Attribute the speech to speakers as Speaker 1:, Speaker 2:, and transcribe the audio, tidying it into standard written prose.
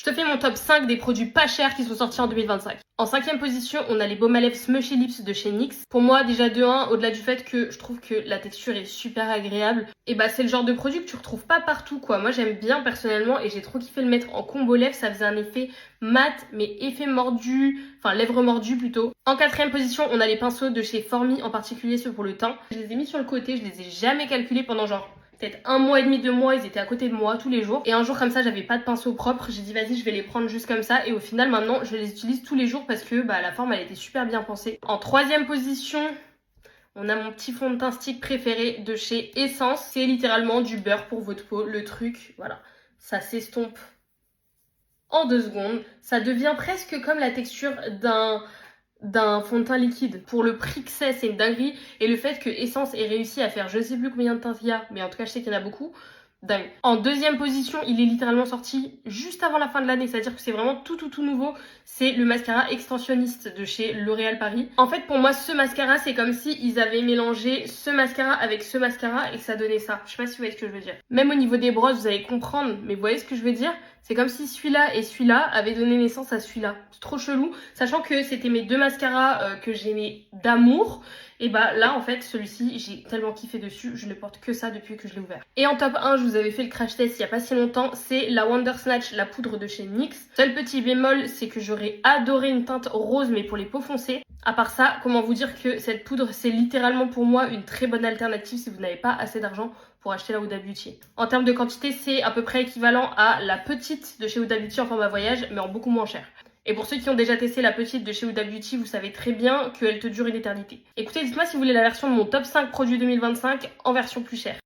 Speaker 1: te fais mon top 5 des produits pas chers qui sont sortis en 2025. En 5ème position, on a les baumes à lèvres Smushy Lips de chez NYX. Pour moi, déjà de 1, au-delà du fait que je trouve que la texture est super agréable, et bah c'est le genre de produit que tu retrouves pas partout quoi. Moi j'aime bien personnellement et j'ai trop kiffé le mettre en combo lèvres, ça faisait un effet mat mais effet mordu, enfin lèvres mordues plutôt. En 4ème position, on a les pinceaux de chez Formi, en particulier ceux pour le teint. Je les ai mis sur le côté, je les ai jamais calculés pendant genre peut-être 1 mois et demi, 2 mois, ils étaient à côté de moi tous les jours. Et un jour comme ça, j'avais pas de pinceau propre, j'ai dit vas-y, je vais les prendre juste comme ça. Et au final, maintenant, je les utilise tous les jours parce que bah, la forme, elle était super bien pensée. En 3ème position, on a mon petit fond de teint stick préféré de chez Essence. C'est littéralement du beurre pour votre peau, le truc, voilà. Ça s'estompe en 2 secondes. Ça devient presque comme la texture d'un fond de teint liquide. Pour le prix que c'est une dinguerie. Et le fait que Essence ait réussi à faire je sais plus combien de teintes il y a, mais en tout cas je sais qu'il y en a beaucoup, dingue. En 2ème position, il est littéralement sorti juste avant la fin de l'année, c'est-à-dire que c'est vraiment tout nouveau. C'est le mascara extensionniste de chez L'Oréal Paris. En fait, pour moi, ce mascara, c'est comme si ils avaient mélangé ce mascara avec ce mascara et que ça donnait ça. Je sais pas si vous voyez ce que je veux dire. Même au niveau des brosses, vous allez comprendre, mais vous voyez ce que je veux dire? C'est comme si celui-là et celui-là avaient donné naissance à celui-là. C'est trop chelou, sachant que c'était mes 2 mascaras que j'aimais d'amour. Et bah là en fait celui-ci j'ai tellement kiffé dessus, je ne porte que ça depuis que je l'ai ouvert. Et en top 1, je vous avais fait le crash test il y a pas si longtemps, c'est la Wonder Snatch, la poudre de chez NYX. Seul petit bémol, c'est que j'aurais adoré une teinte rose mais pour les peaux foncées. À part ça, comment vous dire que cette poudre c'est littéralement pour moi une très bonne alternative si vous n'avez pas assez d'argent pour acheter la Huda Beauty. En termes de quantité, c'est à peu près équivalent à la petite de chez Huda Beauty en format voyage mais en beaucoup moins cher. Et pour ceux qui ont déjà testé la petite de chez Huda Beauty, vous savez très bien qu'elle te dure une éternité. Écoutez, dites-moi si vous voulez la version de mon top 5 produits 2025 en version plus chère.